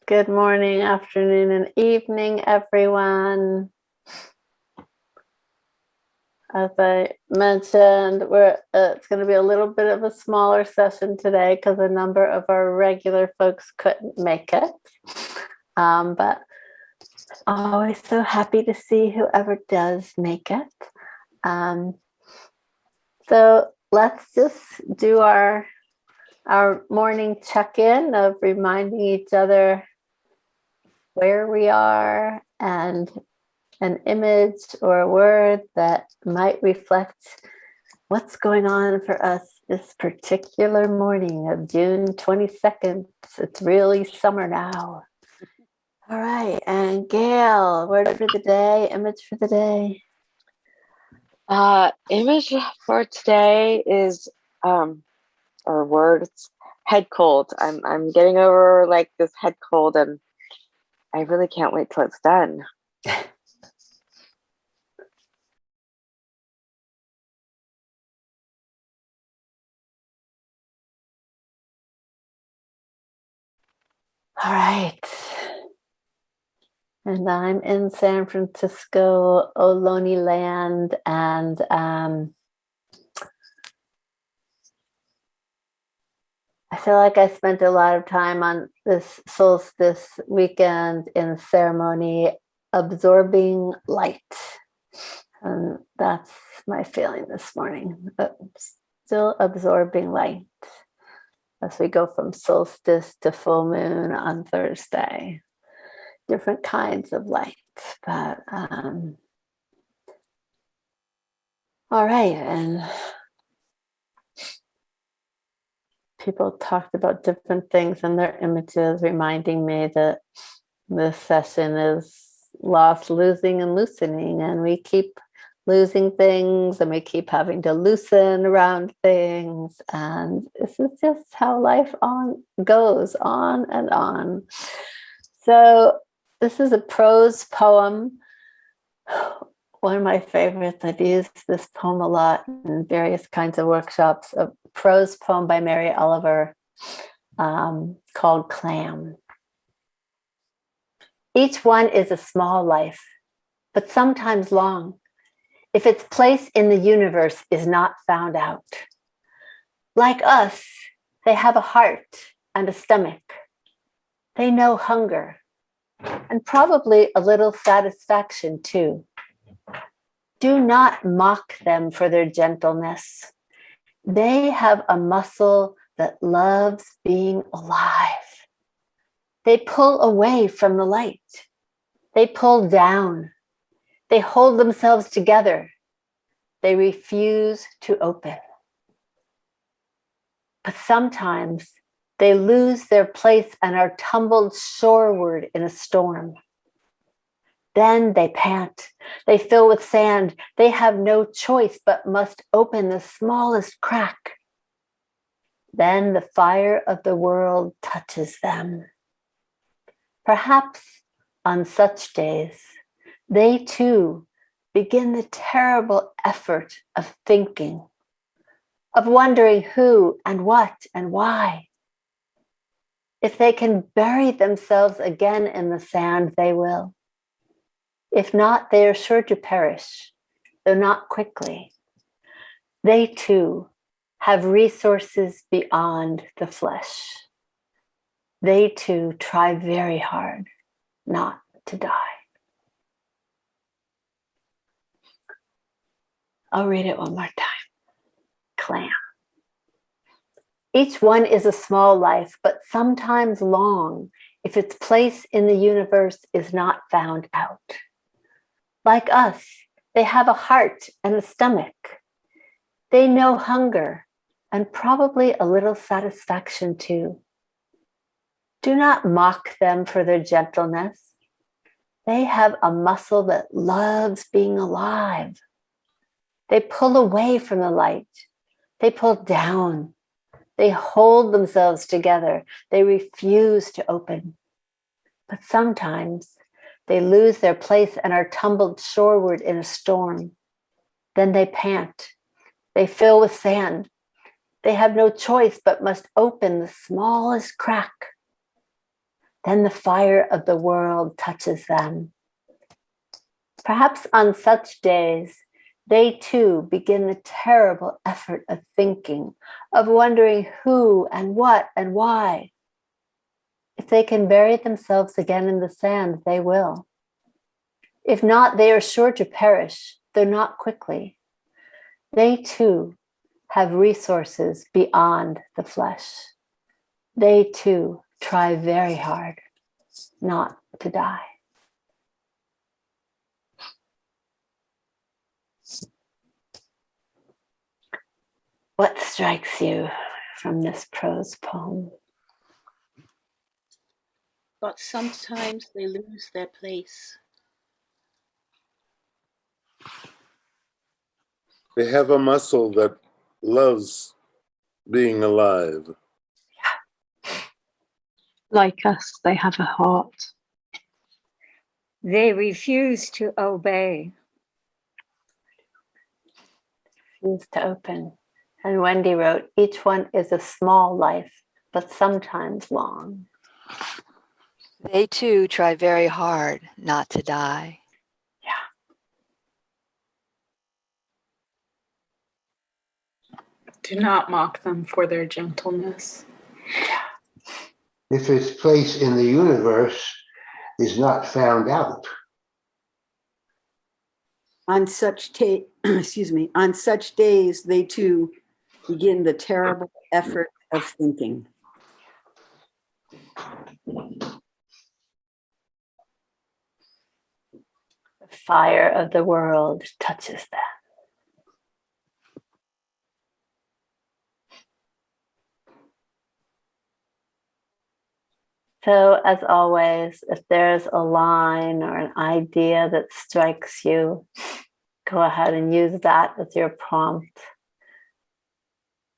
Good morning, afternoon, and evening, everyone. As I mentioned, it's going to be a little bit of a smaller session today because a number of our regular folks couldn't make it. But always so happy to see whoever does make it. So let's just do our morning check-in of reminding each other where we are and an image or a word that might reflect what's going on for us this particular morning of June 22nd. It's really summer now. All right, and Gail, word for the day, image for the day. Image for today is or words, head cold. I'm getting over like this head cold and I really can't wait till it's done. All right. And I'm in San Francisco, Ohlone land, and I feel like I spent a lot of time on this solstice weekend in ceremony absorbing light. And that's my feeling this morning. Still absorbing light as we go from solstice to full moon on Thursday. Different kinds of light, but all right. And people talked about different things in their images, reminding me that this session is lost, losing, and loosening. And we keep losing things and we keep having to loosen around things. And this is just how life goes on and on. So this is a prose poem. One of my favorites. I've used this poem a lot in various kinds of workshops. A prose poem by Mary Oliver called Clam. Each one is a small life, but sometimes long, if its place in the universe is not found out. Like us, they have a heart and a stomach. They know hunger and probably a little satisfaction too. Do not mock them for their gentleness. They have a muscle that loves being alive. They pull away from the light. They pull down. They hold themselves together. They refuse to open. But sometimes they lose their place and are tumbled shoreward in a storm. Then they pant. They fill with sand. They have no choice but must open the smallest crack. Then the fire of the world touches them. Perhaps on such days, they too begin the terrible effort of thinking, of wondering who and what and why. If they can bury themselves again in the sand, they will. If not, they are sure to perish, though not quickly. They too have resources beyond the flesh. They too try very hard not to die. I'll read it one more time. Clam. Each one is a small life, but sometimes long, if its place in the universe is not found out. Like us, they have a heart and a stomach. They know hunger and probably a little satisfaction too. Do not mock them for their gentleness. They have a muscle that loves being alive. They pull away from the light. They pull down. They hold themselves together. They refuse to open. But sometimes they lose their place and are tumbled shoreward in a storm. Then they pant. They fill with sand. They have no choice but must open the smallest crack. Then the fire of the world touches them. Perhaps on such days, they too begin the terrible effort of thinking, of wondering who and what and why. If they can bury themselves again in the sand, they will. If not, they are sure to perish, though not quickly. They too have resources beyond the flesh. They too try very hard not to die. What strikes you from this prose poem? But sometimes they lose their place. They have a muscle that loves being alive. Like us, they have a heart. They refuse to obey. Refuse to open. And Wendy wrote, each one is a small life, but sometimes long. They too try very hard not to die. Do not mock them for their gentleness. If its place in the universe is not found out. On such on such days, they too begin the terrible effort of thinking. The fire of the world touches them. So, as always, if there's a line or an idea that strikes you, go ahead and use that as your prompt.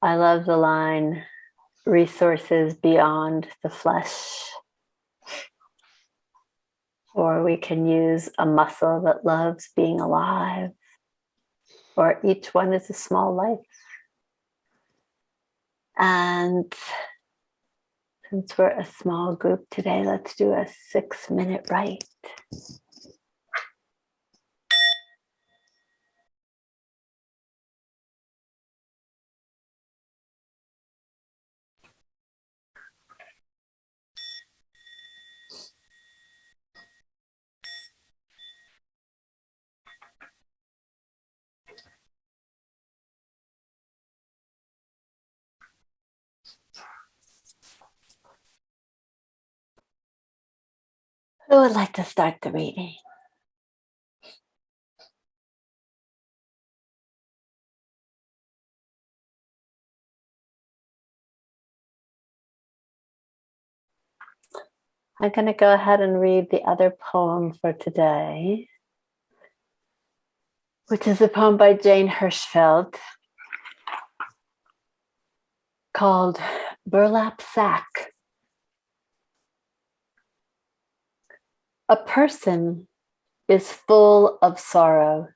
I love the line, resources beyond the flesh. Or we can use a muscle that loves being alive. Or each one is a small life. And since we're a small group today, let's do a 6-minute rite. Who would like to start the reading? I'm going to go ahead and read the other poem for today, which is a poem by Jane Hirshfield called Burlap Sack. A person is full of sorrow,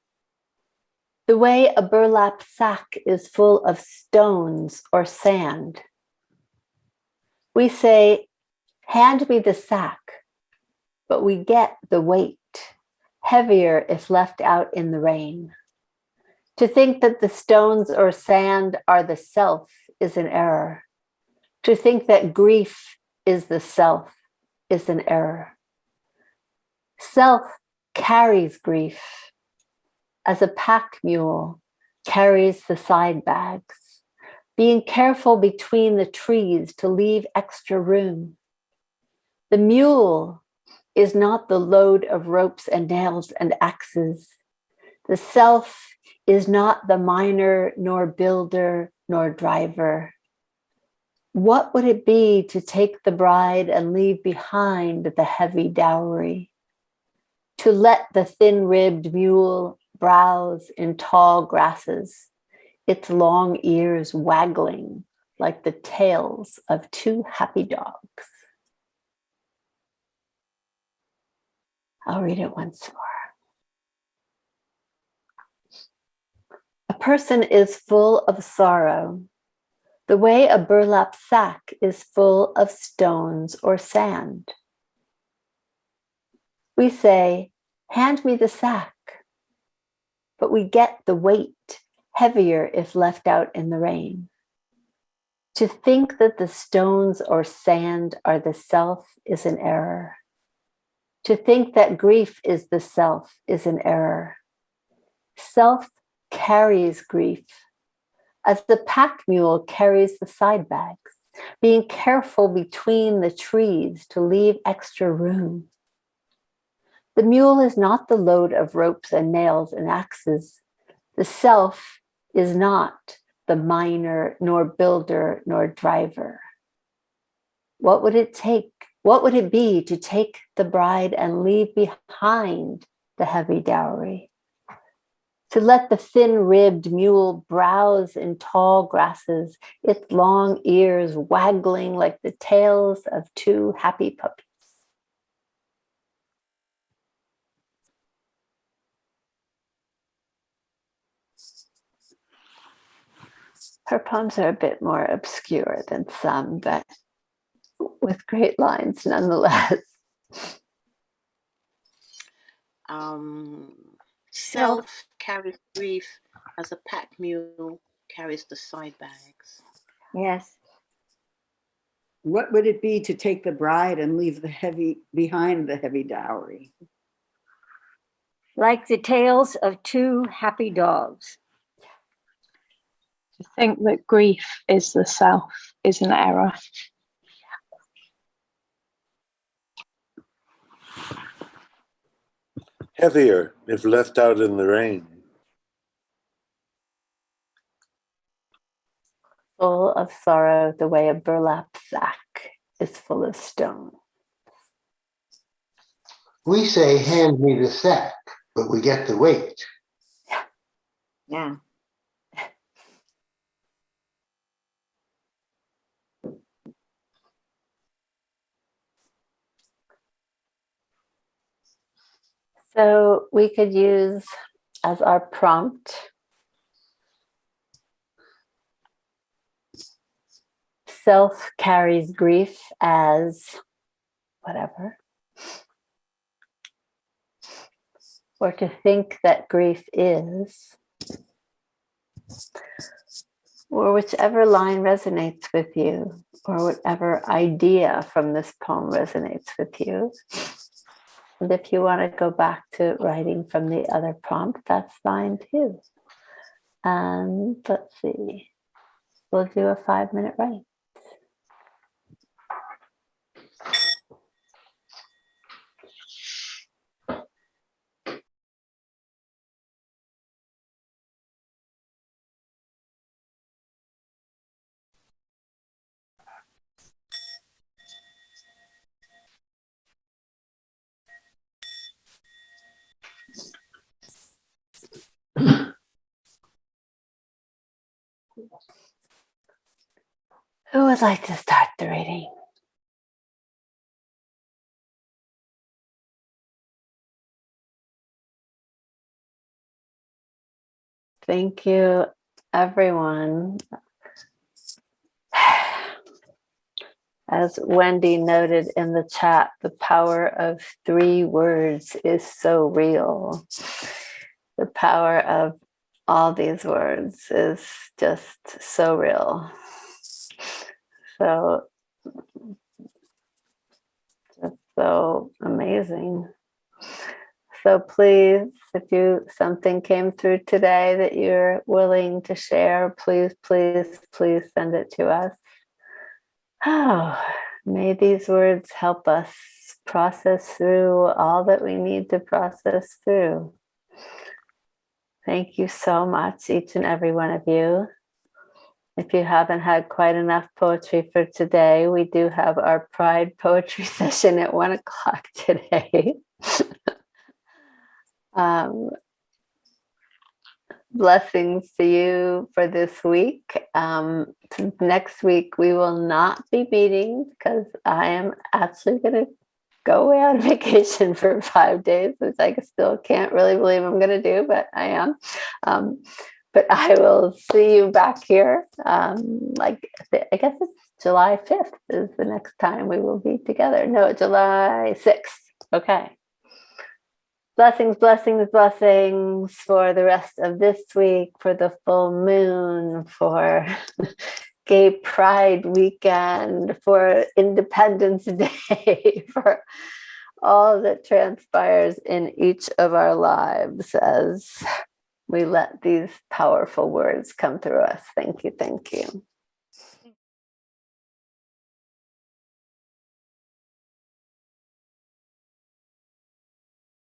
the way a burlap sack is full of stones or sand. We say, hand me the sack, but we get the weight, heavier if left out in the rain. To think that the stones or sand are the self is an error. To think that grief is the self is an error. Self carries grief as a pack mule carries the side bags, being careful between the trees to leave extra room. The mule is not the load of ropes and nails and axes. The self is not the miner, nor builder, nor driver. What would it be to take the bride and leave behind the heavy dowry? To let the thin-ribbed mule browse in tall grasses, its long ears waggling like the tails of two happy dogs. I'll read it once more. A person is full of sorrow, the way a burlap sack is full of stones or sand. We say, hand me the sack, but we get the weight heavier if left out in the rain. To think that the stones or sand are the self is an error. To think that grief is the self is an error. Self carries grief, as the pack mule carries the side bags, being careful between the trees to leave extra room. The mule is not the load of ropes and nails and axes. The self is not the miner, nor builder, nor driver. What would it take? What would it be to take the bride and leave behind the heavy dowry? To let the thin-ribbed mule browse in tall grasses, its long ears waggling like the tails of two happy puppies. Her poems are a bit more obscure than some, but with great lines nonetheless. Self carries grief as a pack mule carries the side bags. Yes. What would it be to take the bride and leave the heavy behind the heavy dowry? Like the tails of two happy dogs. To think that grief is the self is an error. Heavier if left out in the rain. Full of sorrow the way a burlap sack is full of stone. We say, hand me the sack, but we get the weight. Yeah. So we could use as our prompt, self carries grief as whatever, or to think that grief is, or whichever line resonates with you, or whatever idea from this poem resonates with you. And if you want to go back to writing from the other prompt, that's fine too. And let's see, we'll do a 5-minute write. Who would like to start the reading? Thank you, everyone. As Wendy noted in the chat, the power of 3 words is so real. The power of all these words is just so real. So, just so amazing. So please, if something came through today that you're willing to share, please, please, please send it to us. Oh, may these words help us process through all that we need to process through. Thank you so much, each and every one of you. If you haven't had quite enough poetry for today, we do have our Pride Poetry session at 1 o'clock today. Blessings to you for this week. Next week, we will not be meeting because I am actually going to go away on vacation for 5 days, which I still can't really believe I'm going to do, but I am. But I will see you back here. I guess it's July 5th is the next time we will be together. No, July 6th. Okay. Blessings, blessings, blessings for the rest of this week, for the full moon, for Gay Pride weekend, for Independence Day, for all that transpires in each of our lives as we let these powerful words come through us. Thank you, thank you.